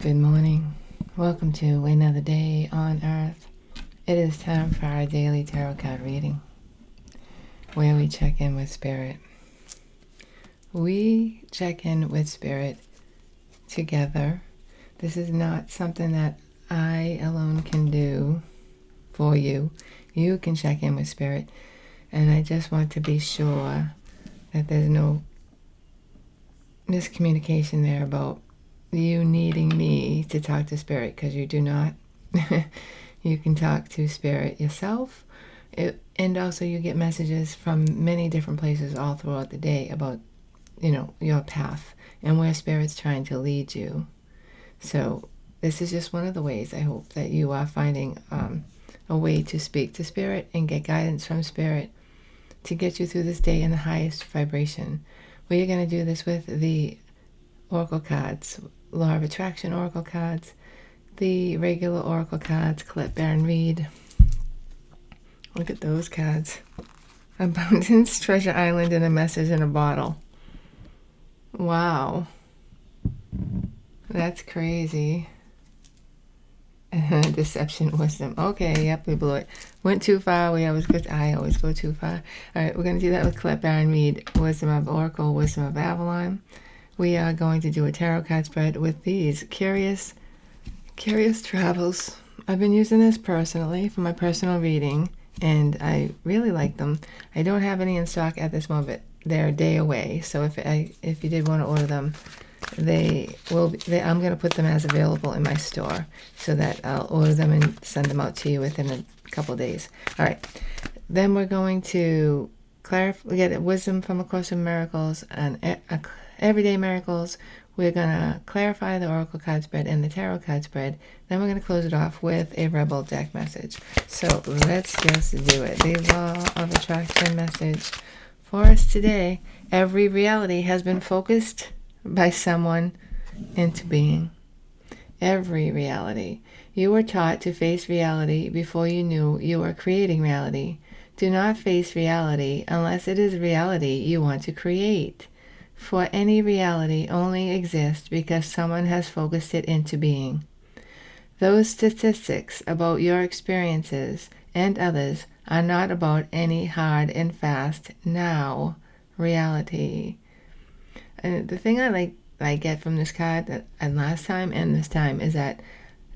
Good morning. Welcome to another day on Earth. It is time for our daily tarot card reading, where we check in with Spirit. We check in with Spirit together. This is not something that I alone can do for you. You can check in with Spirit. And I just want to be sure that there's no miscommunication there about you needing me to talk to Spirit, because you do not. You can talk to Spirit yourself, and also you get messages from many different places all throughout the day about, your path and where Spirit's trying to lead you. So this is just one of the ways I hope that you are finding a way to speak to Spirit and get guidance from Spirit to get you through this day in the highest vibration. We are going to do this with the Oracle cards, Law of Attraction Oracle cards, the regular Oracle cards, Colette Baron Reed. Look at those cards. Abundance, Treasure Island, and a Message in a Bottle. Wow. That's crazy. Deception, Wisdom. Okay, yep, we blew it. Went too far. I always go too far. All right, we're going to do that with Colette Baron Reed, Wisdom of Oracle, Wisdom of Avalon. We are going to do a tarot card spread with these Curious Travels. I've been using this personally for my personal reading, and I really like them. I don't have any in stock at this moment. They're a day away, so if you did want to order them, I'm going to put them as available in my store so that I'll order them and send them out to you within a couple of days. All right. Then we're going to get wisdom from A Course in Miracles and Everyday Miracles. We're going to clarify the Oracle card spread and the Tarot card spread. Then we're going to close it off with a Rebel deck message. So let's just do it. The Law of Attraction message for us today. Every reality has been focused by someone into being. Every reality. You were taught to face reality before you knew you were creating reality. Do not face reality unless it is reality you want to create. For any reality only exists because someone has focused it into being. Those statistics about your experiences and others are not about any hard and fast now reality. And the thing I get from this card, and last time and this time, is that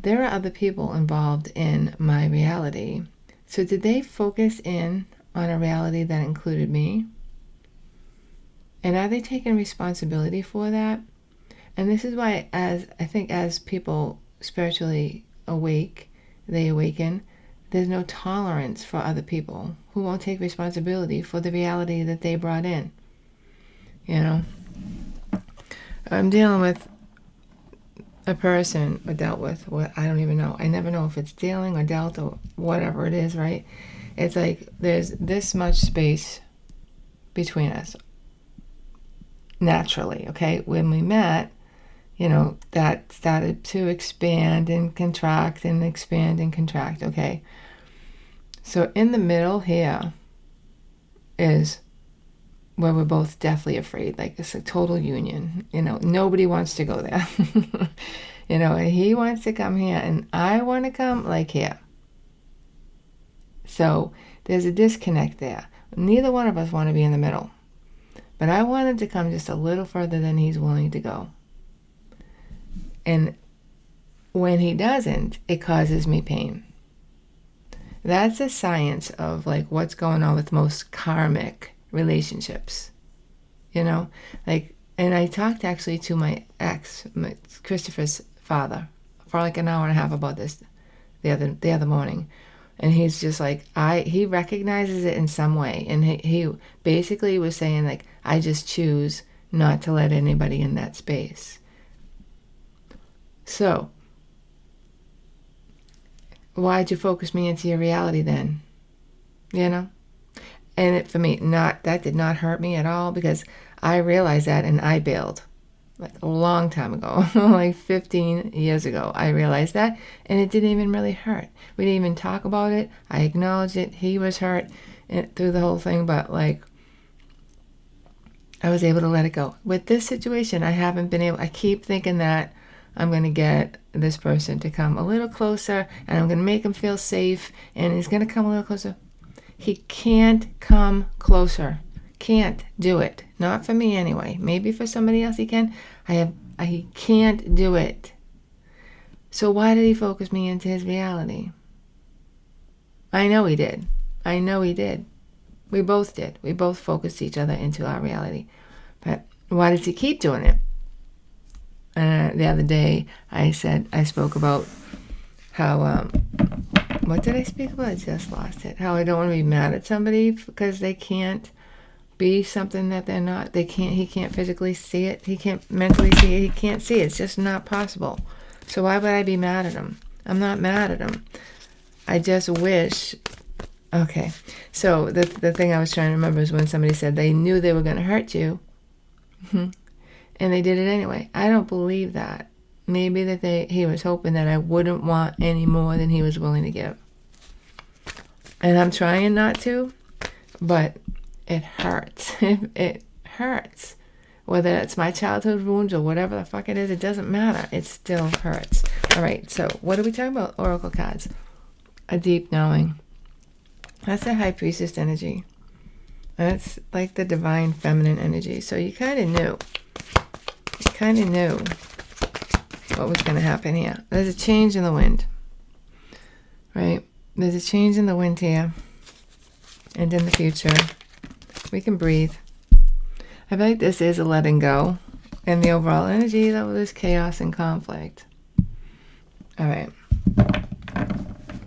there are other people involved in my reality. So did they focus in on a reality that included me? And are they taking responsibility for that? And this is why, as people spiritually they awaken, there's no tolerance for other people who won't take responsibility for the reality that they brought in. I'm dealing with a person, or dealt with, I don't even know. I never know if it's dealing or dealt or whatever it is, right? It's like there's this much space between us. Naturally, okay? When we met, that started to expand and contract and expand and contract, okay? So in the middle here is where we're both deathly afraid, like it's a total union. Nobody wants to go there. And he wants to come here, and I want to come like here. So there's a disconnect there. Neither one of us want to be in the middle. But I want him to come just a little further than he's willing to go. And when he doesn't, it causes me pain. That's a science of what's going on with most karmic relationships. And I talked actually to my ex, Christopher's father, for an hour and a half about this the other morning. And he's just he recognizes it in some way. And he basically was saying, I just choose not to let anybody in that space. So, why'd you focus me into your reality then? And for me, that did not hurt me at all, because I realized that and I bailed. A long time ago, 15 years ago, I realized that, and it didn't even really hurt. We didn't even talk about it. I acknowledged it. He was hurt through the whole thing, but I was able to let it go. With this situation, I keep thinking that I'm going to get this person to come a little closer, and I'm going to make him feel safe, and he's going to come a little closer. He can't come closer. Can't do it. Not for me anyway. Maybe for somebody else he can. He can't do it. So why did he focus me into his reality? I know he did. I know he did. We both did. We both focused each other into our reality. But why does he keep doing it? The other day I spoke about how, what did I speak about? I just lost it. How I don't want to be mad at somebody because they can't be something that they're not. He can't physically see it. He can't mentally see it. He can't see it. It's just not possible. So why would I be mad at him? I'm not mad at him. I just wish. Okay. So the thing I was trying to remember is when somebody said they knew they were going to hurt you. And they did it anyway. I don't believe that. Maybe that he was hoping that I wouldn't want any more than he was willing to give. And I'm trying not to, but it hurts. It hurts. Whether it's my childhood wounds or whatever the fuck it is, it doesn't matter. It still hurts. All right, so what are we talking about? Oracle cards. A deep knowing. That's the high priestess energy. That's like the divine feminine energy. So you kind of knew. You kind of knew what was going to happen here. There's a change in the wind. Right? There's a change in the wind here. And in the future. We can breathe. I feel like this is a letting go. And the overall energy, though, there's chaos and conflict. All right.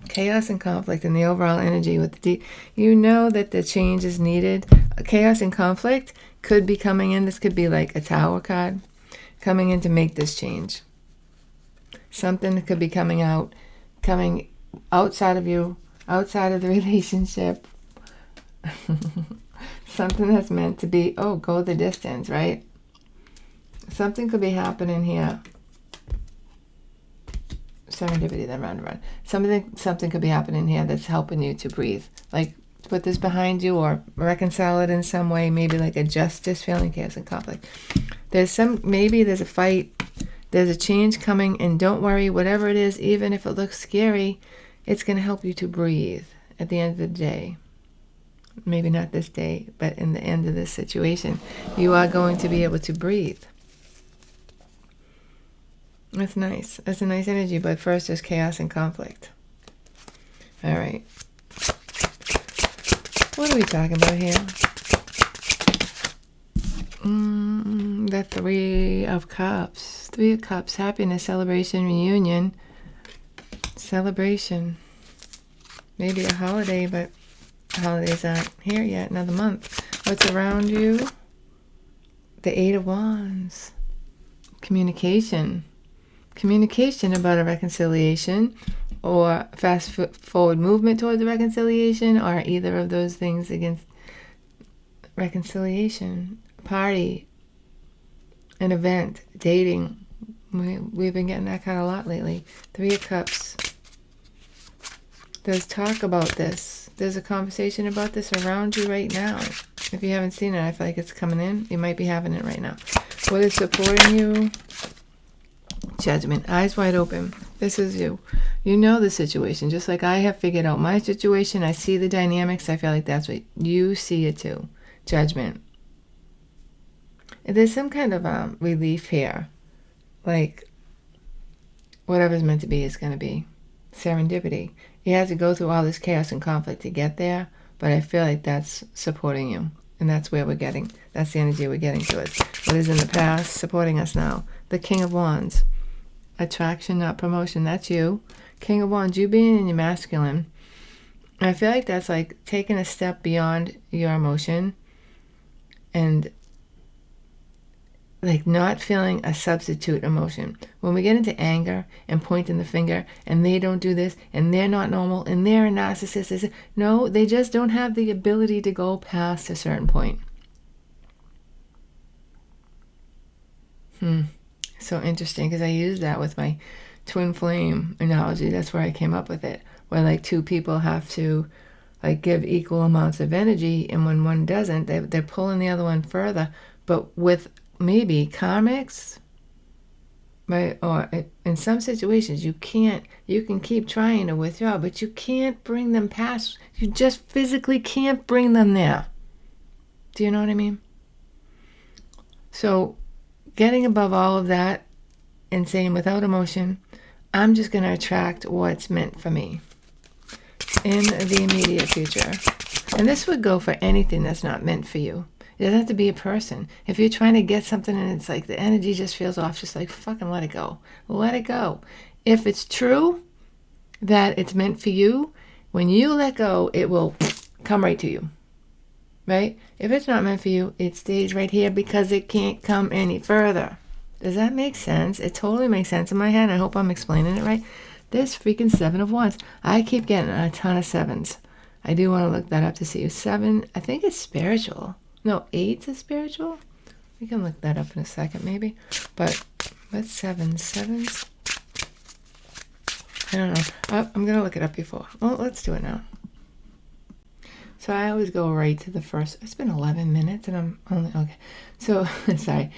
Chaos and conflict and the overall energy with the deep. You know that the change is needed. Chaos and conflict could be coming in. This could be like a tower card coming in to make this change. Something could be coming outside of you, outside of the relationship. Something that's meant to be, go the distance, right? Something could be happening here. Serendipity, then round and round. Something could be happening here that's helping you to breathe. Like, put this behind you or reconcile it in some way. Maybe like a justice feeling, chaos and conflict. Maybe there's a fight. There's a change coming, and don't worry, whatever it is, even if it looks scary, it's going to help you to breathe at the end of the day. Maybe not this day, but in the end of this situation, you are going to be able to breathe. That's nice. That's a nice energy, but first there's chaos and conflict. All right. What are we talking about here? The Three of Cups. Three of Cups. Happiness, celebration, reunion. Celebration. Maybe a holiday, but holidays aren't here yet. Another month. What's around you? The Eight of Wands. Communication. Communication about a reconciliation or fast forward movement towards a reconciliation, or either of those things against reconciliation. Party. An event. Dating. We've been getting that kind of a lot lately. Three of Cups. There's talk about this. There's a conversation about this around you right now. If you haven't seen it, I feel like it's coming in. You might be having it right now. What is supporting you? Judgment. Eyes wide open. This is you. You know the situation. Just like I have figured out my situation. I see the dynamics. I feel like that's what you see it too. Judgment. There's some kind of relief here. Like, whatever's meant to be is going to be. Serendipity. You have to go through all this chaos and conflict to get there, but I feel like that's supporting you. And that's where we're getting. That's the energy we're getting to it. What is in the past supporting us now? The King of Wands. Attraction, not promotion. That's you. King of Wands. You being in your masculine. And I feel like that's like taking a step beyond your emotion and like not feeling a substitute emotion. When we get into anger and pointing the finger and they don't do this and they're not normal and they're a narcissist. No, they just don't have the ability to go past a certain point. So interesting, because I use that with my twin flame analogy. That's where I came up with it. Where like two people have to like give equal amounts of energy, and when one doesn't, they're pulling the other one further. But with maybe karmics, right? Or in some situations, you can keep trying to withdraw, but you can't bring them past, you just physically can't bring them there. Do you know what I mean? So getting above all of that and saying without emotion, I'm just going to attract what's meant for me in the immediate future. And this would go for anything that's not meant for you. It doesn't have to be a person. If you're trying to get something and it's like the energy just feels off, just like fucking let it go. Let it go. If it's true that it's meant for you, when you let go, it will come right to you. Right? If it's not meant for you, it stays right here because it can't come any further. Does that make sense? It totally makes sense in my head. I hope I'm explaining it right. This freaking 7 of Wands. I keep getting a ton of 7s. I do want to look that up to see. 7, I think it's spiritual. No, 8 is spiritual. We can look that up in a second maybe. But what's 7? 7s? I don't know. I'm going to look it up before. Well, let's do it now. So I always go right to the first. It's been 11 minutes and I'm only, okay. So, sorry.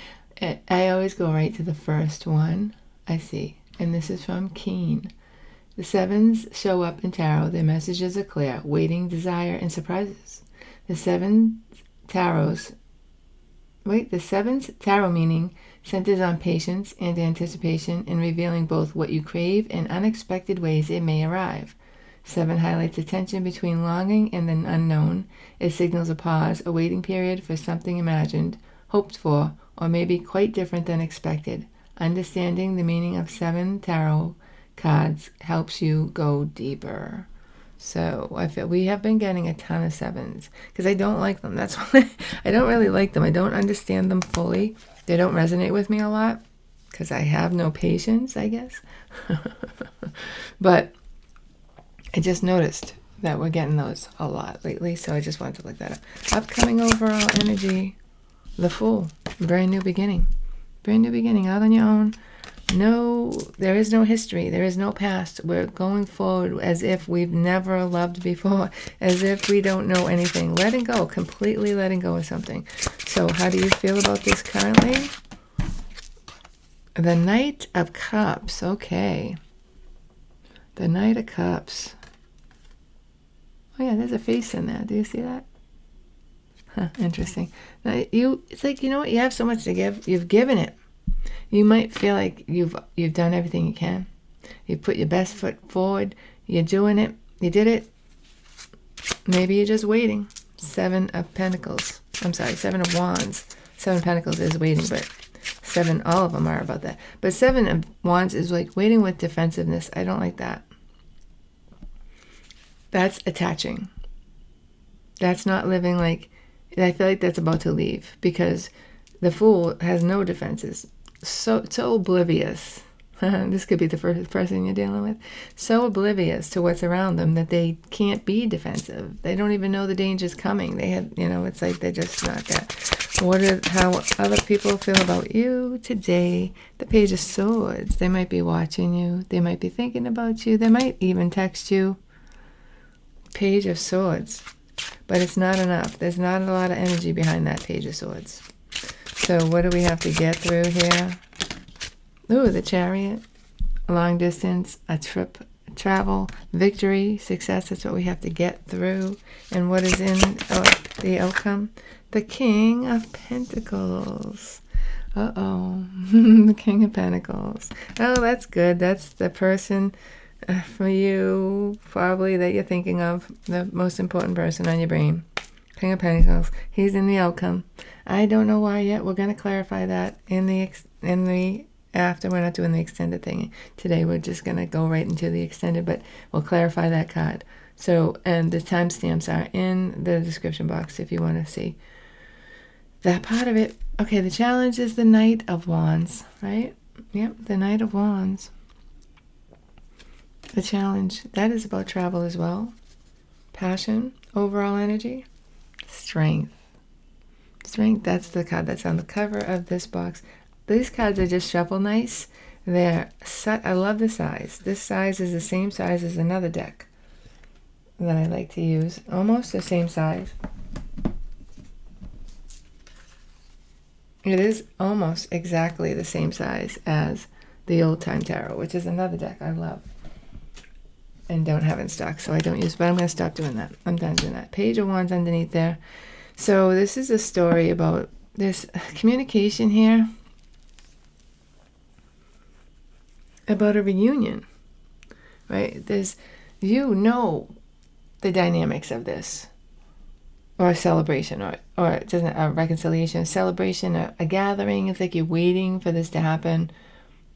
I always go right to the first one I see. And this is from Keen. The 7s show up in tarot. Their messages are clear. Waiting, desire, and surprises. The 7th tarot meaning centers on patience and anticipation in revealing both what you crave and unexpected ways it may arrive. 7 highlights a tension between longing and the unknown. It signals a pause, a waiting period for something imagined, hoped for, or maybe quite different than expected. Understanding the meaning of 7 tarot cards helps you go deeper. So I feel we have been getting a ton of 7s because I don't like them. That's why I don't really like them. I don't understand them fully. They don't resonate with me a lot because I have no patience, I guess. But I just noticed that we're getting those a lot lately, so I just wanted to look that up. Upcoming overall energy, the Fool, brand new beginning. Brand new beginning, out on your own. No, there is no history. There is no past. We're going forward as if we've never loved before, as if we don't know anything. Letting go, completely letting go of something. So how do you feel about this currently? The Knight of Cups, okay. The Knight of Cups. Oh yeah, there's a face in there. Do you see that? Huh, interesting. Now it's like, you know what? You have so much to give. You've given it. You might feel like you've done everything you can. You put your best foot forward. You're doing it. You did it. Maybe you're just waiting. 7 of Pentacles. I'm sorry, 7 of Wands. 7 of Pentacles is waiting, but 7, all of them are about that. But 7 of Wands is like waiting with defensiveness. I don't like that. That's attaching. That's not living like, I feel like that's about to leave because the Fool has no defenses. So oblivious. This could be the first person you're dealing with. So oblivious to what's around them that they can't be defensive. They don't even know the danger's coming. They have, it's like they're just not that. How other people feel about you today? The Page of Swords. They might be watching you. They might be thinking about you. They might even text you. Page of Swords. But it's not enough. There's not a lot of energy behind that Page of Swords. So what do we have to get through here? Ooh, the Chariot. Long distance, a trip, travel, victory, success. That's what we have to get through. And what is in the outcome? The King of Pentacles. Uh-oh. The King of Pentacles. Oh, that's good. That's the person for you, probably, that you're thinking of. The most important person on your brain. King of Pentacles. He's in the outcome. I don't know why yet. We're going to clarify that in the after. We're not doing the extended thing today. We're just going to go right into the extended, but we'll clarify that card. So, and the timestamps are in the description box if you want to see that part of it. Okay, the challenge is the Knight of Wands, right? Yep, the Knight of Wands. The challenge, that is about travel as well. Passion, overall energy, strength. Strength, that's the card that's on the cover of this box. These cards are just shuffle nice. I love the size. This size is the same size as another deck that I like to use. Almost the same size. It is almost exactly the same size as the Old Time Tarot, which is another deck I love and don't have in stock, so I don't use, but I'm going to stop doing that. I'm done doing that. Page of Wands underneath there. So this is a story about this communication here, about a reunion, right? There's, the dynamics of this, or a celebration, or it doesn't, a reconciliation, a celebration, a gathering. It's like you're waiting for this to happen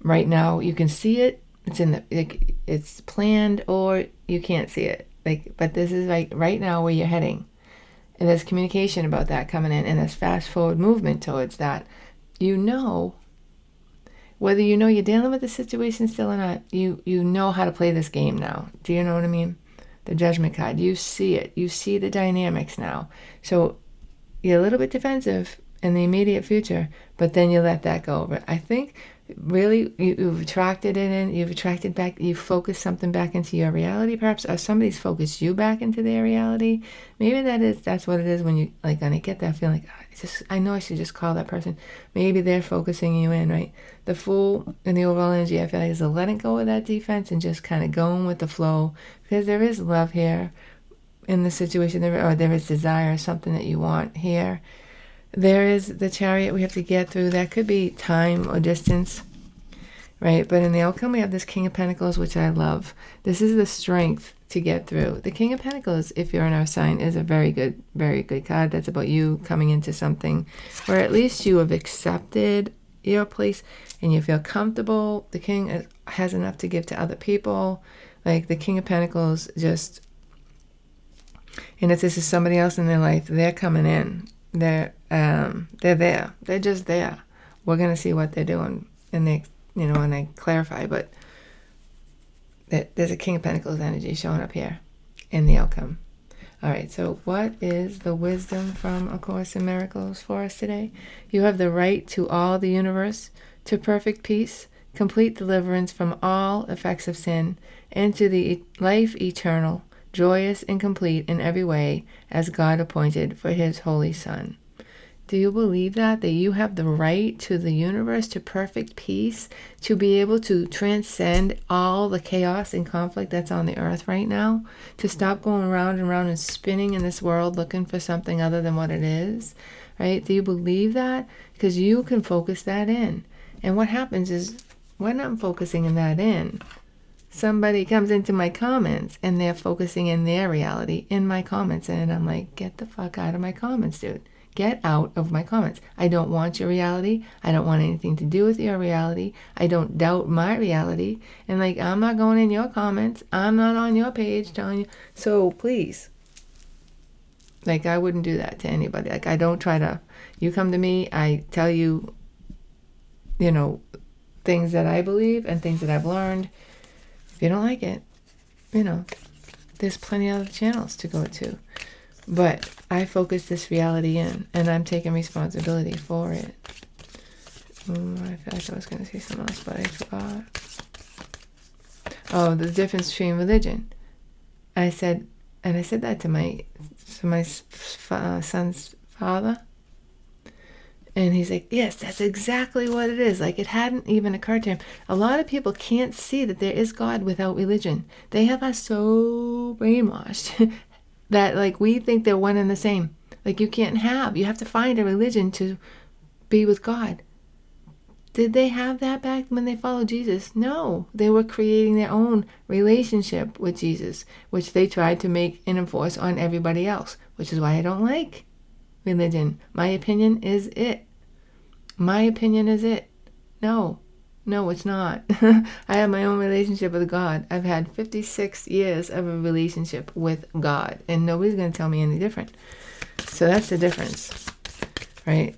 right now. You can see it. It's in the, like, it's planned, or you can't see it. Like, but this is like right now where you're heading, and there's communication about that coming in, and there's fast forward movement towards that. Whether you're dealing with the situation still or not, you know how to play this game now. Do you know what I mean? The Judgment card, you see it. You see the dynamics now. So you're a little bit defensive in the immediate future, but then you let that go. But I think really you've attracted it in, you've attracted back, you've focused something back into your reality perhaps, or somebody's focused you back into their reality. Maybe that's what it is when you, like, when I get that feeling, like, I know I should just call that person. Maybe they're focusing you in, right? The Fool and the overall energy, I feel like, is a letting go of that defense and just kind of going with the flow, because there is love here in the situation, or there is desire, something that you want here. There is the Chariot we have to get through. That could be time or distance, right? But in the outcome, we have this King of Pentacles, which I love. This is the strength to get through. The King of Pentacles, if you're in our sign, is a very good card. That's about you coming into something where at least you have accepted your place and you feel comfortable. The King has enough to give to other people. Like the King of Pentacles just, and if this is somebody else in their life, they're coming in. They're there. They're just there. We're gonna see what they're doing, and they clarify. But there's a King of Pentacles energy showing up here in the outcome. All right. So what is the wisdom from A Course in Miracles for us today? You have the right to all the universe, to perfect peace, complete deliverance from all effects of sin, and to the life eternal, joyous and complete in every way, as God appointed for his holy Son. Do you believe that you have the right to the universe, to perfect peace, to be able to transcend all the chaos and conflict that's on the earth right now, to stop going round and round and spinning in this world looking for something other than what it is, right? Do you believe that? Because you can focus that in. And what happens is, when I'm focusing in that in, somebody comes into my comments and they're focusing in their reality in my comments, and I'm like, get the fuck out of my comments, dude. Get out of my comments. I don't want your reality. I don't want anything to do with your reality. I don't doubt my reality. And like, I'm not going in your comments. I'm not on your page telling you. So please, like, I wouldn't do that to anybody. Like, I don't try to, you come to me, I tell you, things that I believe and things that I've learned. If you don't like it, there's plenty of other channels to go to. But I focus this reality in, and I'm taking responsibility for it. I feel like I was going to say something else, but I forgot. Oh, the difference between religion. I said that to my son's father. And he's like, yes, that's exactly what it is. Like, it hadn't even occurred to him. A lot of people can't see that there is God without religion. They have us so brainwashed that, like, we think they're one and the same. Like, you have to find a religion to be with God. Did they have that back when they followed Jesus? No. They were creating their own relationship with Jesus, which they tried to make and enforce on everybody else, which is why I don't like religion. My opinion is it. My opinion is it. No, it's not. I have my own relationship with God. I've had 56 years of a relationship with God, and nobody's going to tell me any different. So that's the difference, right?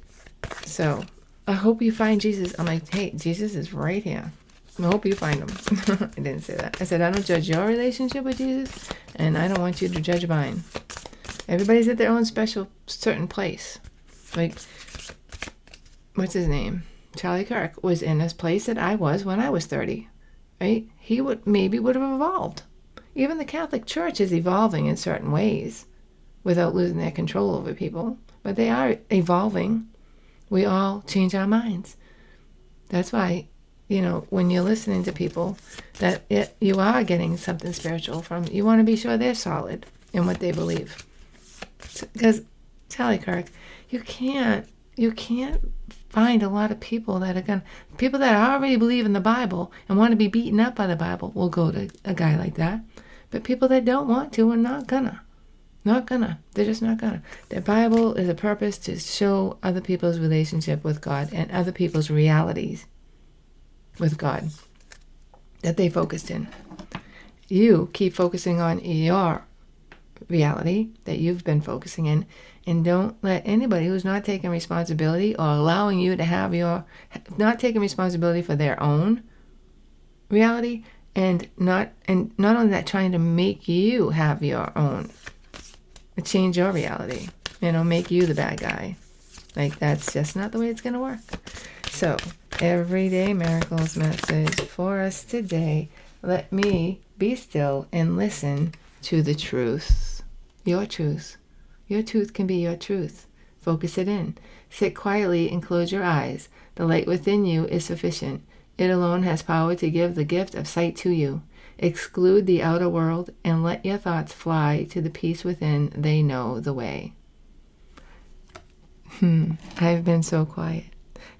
So I hope you find Jesus. I'm like, hey, Jesus is right here. I hope you find him. I didn't say that. I said, I don't judge your relationship with Jesus, and I don't want you to judge mine. Everybody's at their own special certain place. Like, what's his name? Charlie Kirk was in this place that I was when I was 30, right? He would have evolved. Even the Catholic Church is evolving in certain ways without losing their control over people, but they are evolving. We all change our minds. That's why when you're listening to people that you are getting something spiritual from, you want to be sure they're solid in what they believe. Because, Charlie Kirk, you can't find a lot of people that already believe in the Bible and want to be beaten up by the Bible will go to a guy like that. But people that don't want to are not gonna. They're just not gonna. The Bible is a purpose to show other people's relationship with God and other people's realities with God that they focused in. You keep focusing on your reality that you've been focusing in, and don't let anybody who's not taking responsibility or allowing you to have not taking responsibility for their own reality, and not only that, trying to make you have your own, change your reality, make you the bad guy. Like, that's just not the way it's going to work. So, everyday miracles message for us today. Let me be still and listen to the truth. Your truth. Your truth can be your truth. Focus it in. Sit quietly and close your eyes. The light within you is sufficient. It alone has power to give the gift of sight to you. Exclude the outer world and let your thoughts fly to the peace within. They know the way. I've been so quiet.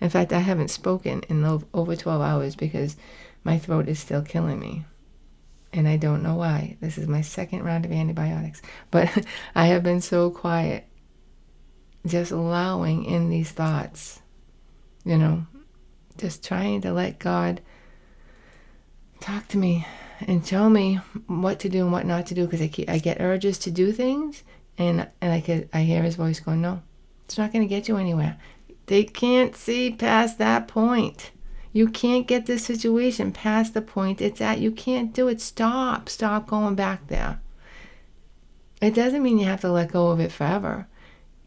In fact, I haven't spoken in over 12 hours because my throat is still killing me. And I don't know why. This is my second round of antibiotics. But I have been so quiet, just allowing in these thoughts, just trying to let God talk to me and tell me what to do and what not to do, because I get urges to do things, and I hear his voice going, no, it's not going to get you anywhere. They can't see past that point. You can't get this situation past the point it's at. You can't do it. Stop going back there. It doesn't mean you have to let go of it forever.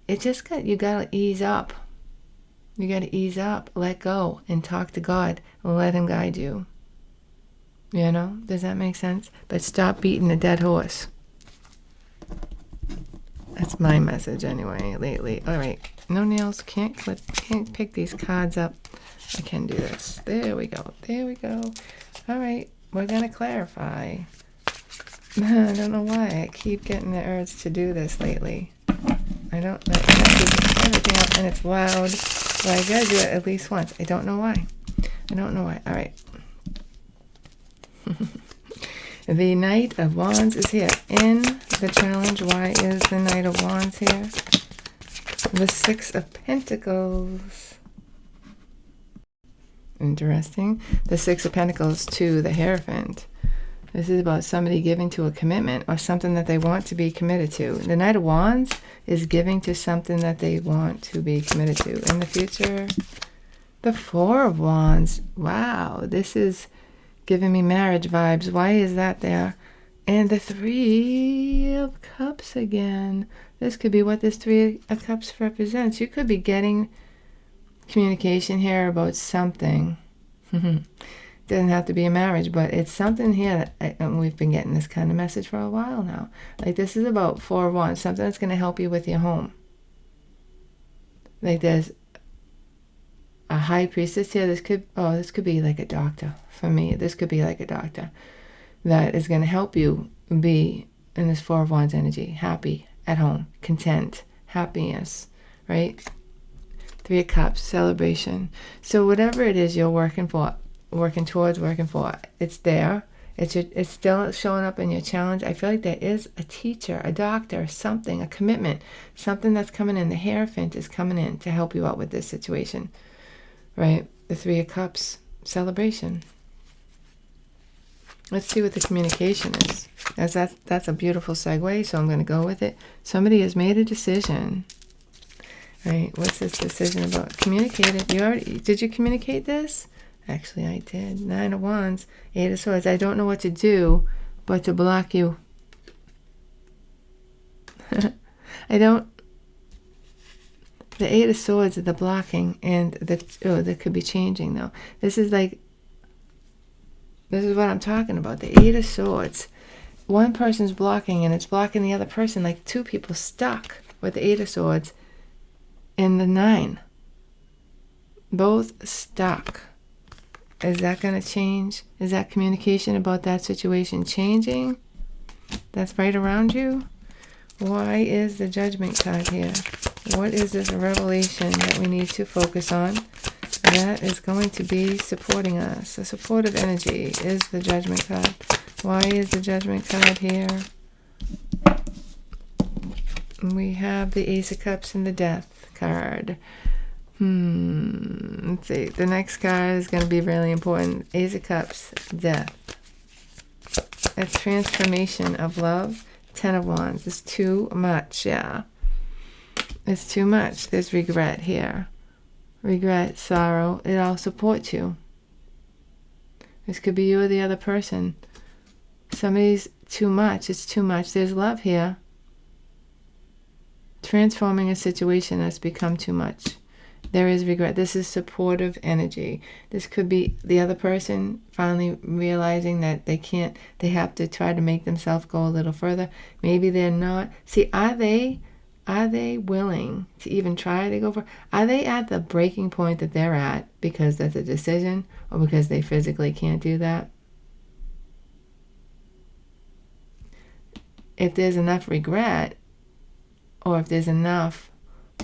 It just you got to ease up. You got to ease up, let go, and talk to God and let him guide you. Does that make sense? But stop beating a dead horse. That's my message anyway lately. All right. No nails. Can't pick these cards up. I can do this. There we go. All right. We're going to clarify. I don't know why I keep getting the urge to do this lately. I don't know. Everything up, and it's loud. Well, I got to do it at least once. I don't know why. All right. The Knight of Wands is here. In the challenge, why is the Knight of Wands here? The Six of Pentacles. Interesting. The Six of Pentacles to the Hierophant. This is about somebody giving to a commitment or something that they want to be committed to. The Knight of Wands is giving to something that they want to be committed to. In the future, the Four of Wands. Wow, this is giving me marriage vibes. Why is that there? And the Three of Cups again. This could be what this Three of Cups represents. You could be getting communication here about something. Doesn't have to be a marriage, but it's something here that we've been getting this kind of message for a while now. Like, this is about Four of Wands, something that's going to help you with your home. Like, there's a High Priestess here. This could be like a doctor. For me, this could be like a doctor that is going to help you be in this Four of Wands energy, happy at home, content, happiness, right? Three of Cups, celebration. So whatever it is you're working for, it's there. It's still showing up in your challenge. I feel like there is a teacher, a doctor, something, a commitment, something that's coming in. The Hierophant is coming in to help you out with this situation, right? The Three of Cups, celebration. Let's see what the communication is. That's a beautiful segue, so I'm going to go with it. Somebody has made a decision. Right, what's this decision about? Communicated. Did you communicate this? Actually, I did. Nine of Wands, Eight of Swords. I don't know what to do but to block you. The Eight of Swords, the blocking, and that could be changing though. This is what I'm talking about. The Eight of Swords. One person's blocking and it's blocking the other person, like two people stuck with the Eight of Swords and the Nine. Both stuck. Is that going to change? Is that communication about that situation changing? That's right around you? Why is the Judgment card here? What is this revelation that we need to focus on that is going to be supporting us? A supportive energy is the Judgment card. Why is the Judgment card here? We have the Ace of Cups and the Death card. Let's see. The next card is going to be really important. Ace of Cups, Death. A transformation of love. 10 of Wands is too much, yeah. It's too much. There's regret here. Regret, sorrow. It all supports you. This could be you or the other person. Somebody's too much. It's too much. There's love here. Transforming a situation that's become too much. There is regret. This is supportive energy. This could be the other person finally realizing that they can't, they have to try to make themselves go a little further. Maybe they're not. See, are they willing to even try to go for, are they at the breaking point that they're at because that's a decision or because they physically can't do that? If there's enough regret or if there's enough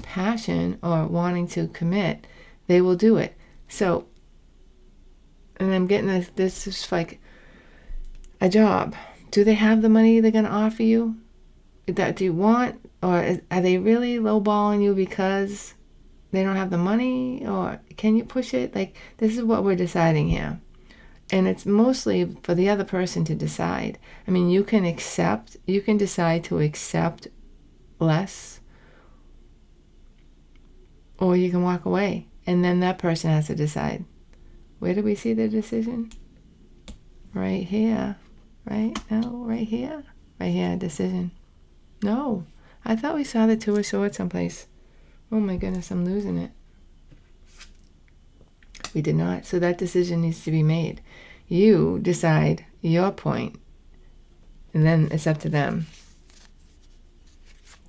passion or wanting to commit, they will do it. So, and I'm getting this is like a job. Do they have the money they're going to offer you? That do you want? Or are they really lowballing you because they don't have the money? Or can you push it? Like, this is what we're deciding here. And it's mostly for the other person to decide. I mean, you can decide to accept less, or you can walk away, and then that person has to decide. Where do we see the decision? Right here. Right? No, right here. Right here, decision. No. I thought we saw the Two of Swords someplace. Oh my goodness, I'm losing it. We did not. So that decision needs to be made. You decide your point, and then it's up to them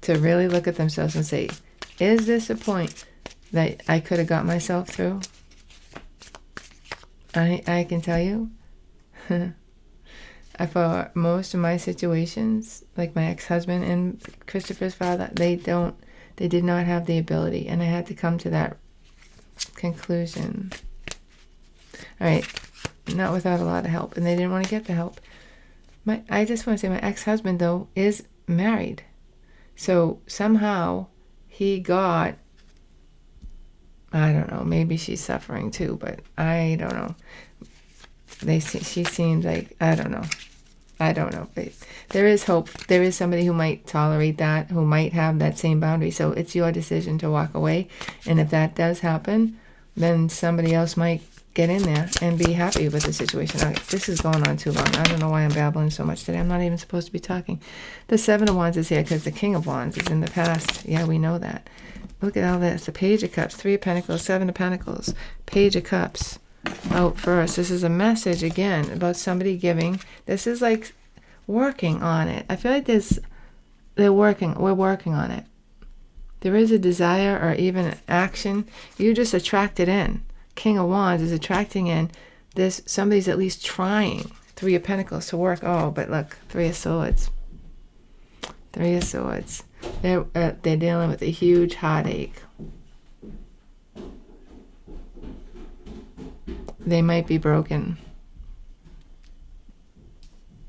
to really look at themselves and say, is this a point that I could have got myself through? I can tell you, for most of my situations, like my ex-husband and Christopher's father, they did not have the ability, and I had to come to that conclusion. All right, not without a lot of help, and they didn't want to get the help. I just want to say my ex-husband, though, is married. So somehow he got, I don't know, maybe she's suffering too, but I don't know. She seems like, I don't know. But there is hope. There is somebody who might tolerate that, who might have that same boundary. So it's your decision to walk away. And if that does happen, then somebody else might get in there and be happy with the situation. Okay, this is going on too long. I don't know why I'm babbling so much today. I'm not even supposed to be talking. The Seven of Wands is here because the King of Wands is in the past. Yeah, we know that. Look at all this. The Page of Cups, Three of Pentacles, Seven of Pentacles, Page of Cups out first. This is a message, again, about somebody giving. This is like working on it. I feel like we're working on it. There is a desire or even an action. You just attract it in. King of Wands is attracting in this. Somebody's at least trying. Three of Pentacles to work. Oh, but look, Three of Swords. Three of Swords. They're dealing with a huge heartache. They might be broken.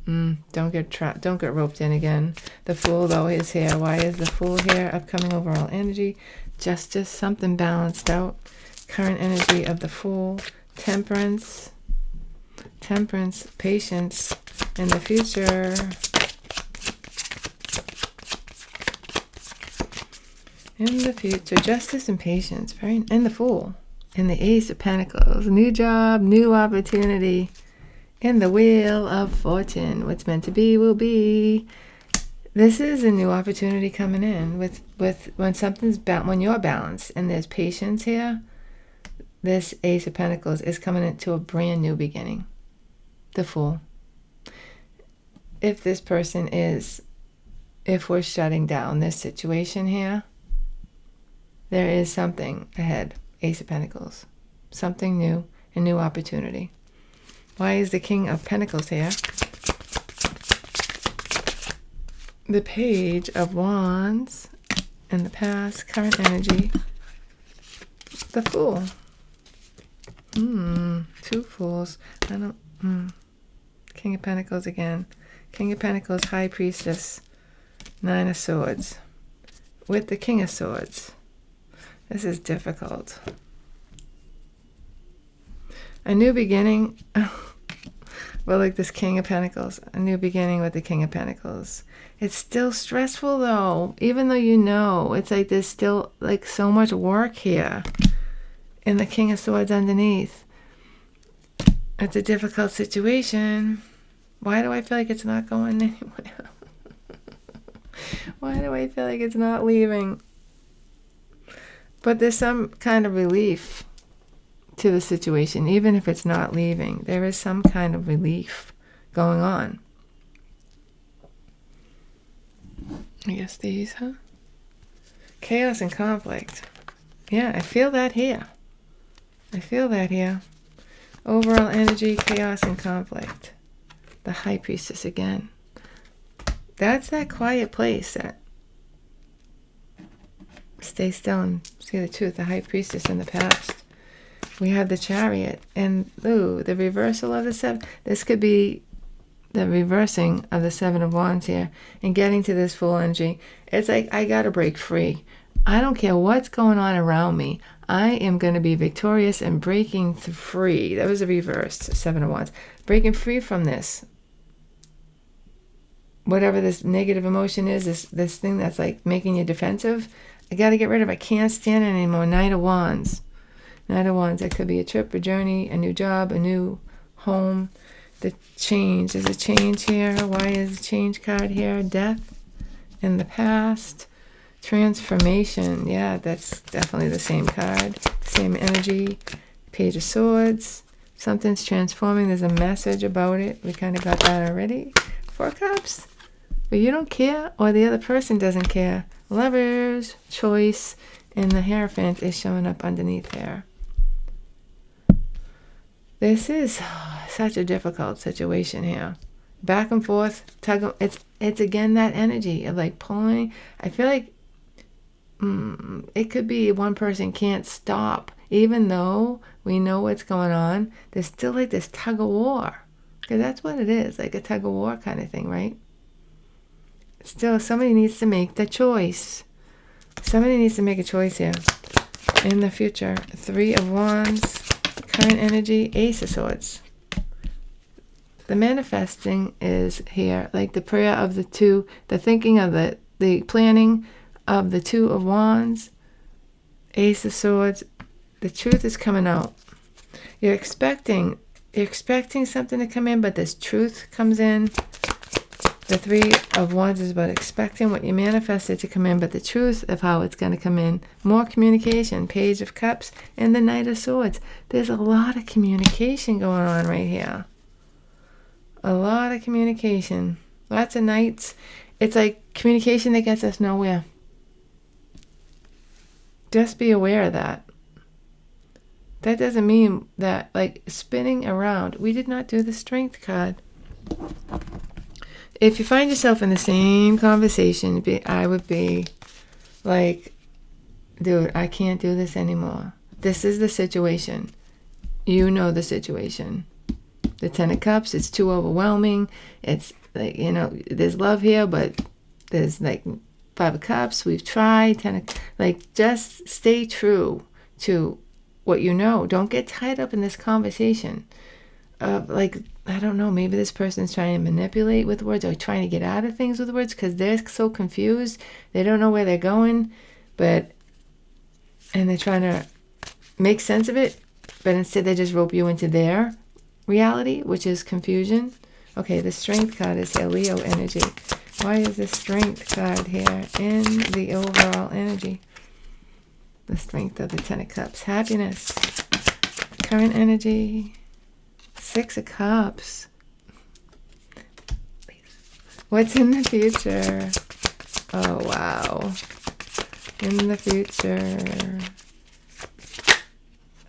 Don't get roped in again. The Fool, though, is here. Why is the Fool here? Upcoming overall energy. Justice, something balanced out. Current energy of the Fool. Temperance, patience in the future. In the future, justice and patience. And the Fool. And the Ace of Pentacles. New job, new opportunity. And the Wheel of Fortune. What's meant to be will be. This is a new opportunity coming in with when you're balanced and there's patience here. This Ace of Pentacles is coming into a brand new beginning. The Fool. If we're shutting down this situation here, there is something ahead. Ace of Pentacles. Something new a new opportunity. Why is the King of Pentacles here? The Page of Wands in the past, current energy. The Fool. Two Fools. King of Pentacles again. King of Pentacles, High Priestess, Nine of Swords. With the King of Swords. This is difficult. A new beginning. Well, like this King of Pentacles. A new beginning with the King of Pentacles. It's still stressful though. Even though you know, it's like there's still like so much work here. And the King of Swords underneath. It's a difficult situation. Why do I feel like it's not going anywhere? Why do I feel like it's not leaving? But there's some kind of relief to the situation, even if it's not leaving. There is some kind of relief going on. I guess these, huh? Chaos and conflict. Yeah, I feel that here. I feel that here. Overall energy, chaos and conflict. The High Priestess again. That's that quiet place that stay still and see the truth. The High Priestess in the past. We have the Chariot. And, ooh, the reversal of the Seven. This could be the reversing of the Seven of Wands here. And getting to this full energy. It's like, I got to break free. I don't care what's going on around me. I am going to be victorious and breaking free. That was a reverse, Seven of Wands. Breaking free from this. Whatever this negative emotion is, this thing that's like making you defensive. I got to get rid of it. I can't stand it anymore. Knight of Wands. Knight of Wands. That could be a trip, a journey, a new job, a new home. The change. There's a change here. Why is the change card here? Death in the past. Transformation. Yeah, that's definitely the same card. Same energy. Page of Swords. Something's transforming. There's a message about it. We kind of got that already. Four Cups. But you don't care, or the other person doesn't care. Lovers, choice, and the Hierophant is showing up underneath there. This is such a difficult situation here. Back and forth, tug of, it's again that energy of like pulling. I feel like it could be one person can't stop, even though we know what's going on. There's still like this tug of war, because that's what it is, like a tug of war kind of thing, right? Still, somebody needs to make the choice. Somebody needs to make a choice here. In the future, Three of Wands, current energy, Ace of Swords. The manifesting is here, like the prayer of the two, the thinking of the planning of the Two of Wands, Ace of Swords. The truth is coming out. You're expecting something to come in, but this truth comes in. The Three of Wands is about expecting what you manifested to come in, but the truth of how it's going to come in. More communication. Page of Cups and the Knight of Swords. There's a lot of communication going on right here. A lot of communication. Lots of knights. It's like communication that gets us nowhere. Just be aware of that. That doesn't mean that, like, spinning around. We did not do the Strength card. If you find yourself in the same conversation, I would be like, dude, I can't do this anymore. This is the situation. You know the situation. The Ten of Cups, it's too overwhelming. It's like, you know, there's love here, but there's like Five of Cups. We've tried. Like, just stay true to what you know. Don't get tied up in this conversation of like, I don't know, maybe this person's trying to manipulate with words or trying to get out of things with words because they're so confused. They don't know where they're going, and they're trying to make sense of it, but instead they just rope you into their reality, which is confusion. Okay, the Strength card is here, Leo energy. Why is the Strength card here in the overall energy? The Strength of the Ten of Cups. Happiness. Current energy. Six of Cups. What's in the future? Oh, wow. In the future.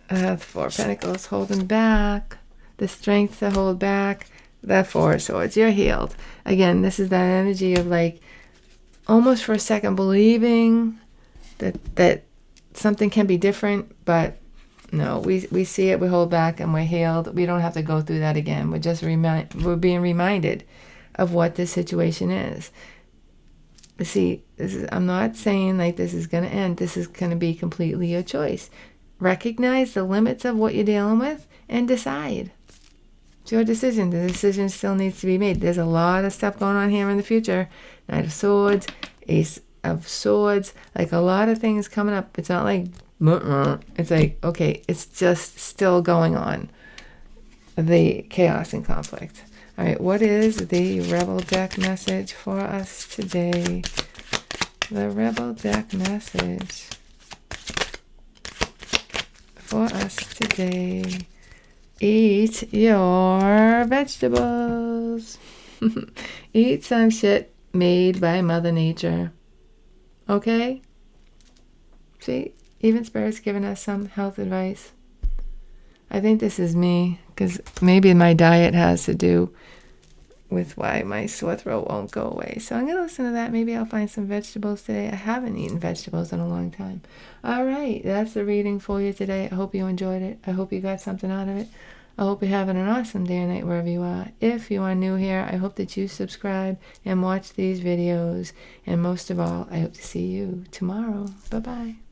Four of Pentacles holding back. The strength to hold back. The Four of Swords. You're healed. Again, this is that energy of like almost for a second believing that something can be different, but no, we see it, we hold back, and we're healed. We don't have to go through that again. We're being reminded of what this situation is. See, I'm not saying like this is going to end. This is going to be completely your choice. Recognize the limits of what you're dealing with and decide. It's your decision. The decision still needs to be made. There's a lot of stuff going on here in the future. Knight of Swords, Ace of Swords, like a lot of things coming up. It's not like, it's like, okay, it's just still going on. The chaos and conflict. All right, what is the Rebel deck message for us today? The Rebel deck message for us today. Eat your vegetables. Eat some shit made by Mother Nature. Okay? See, even Spirit's giving us some health advice. I think this is me, because maybe my diet has to do with why my sore throat won't go away. So I'm going to listen to that. Maybe I'll find some vegetables today. I haven't eaten vegetables in a long time. All right, that's the reading for you today. I hope you enjoyed it. I hope you got something out of it. I hope you're having an awesome day or night wherever you are. If you are new here, I hope that you subscribe and watch these videos. And most of all, I hope to see you tomorrow. Bye-bye.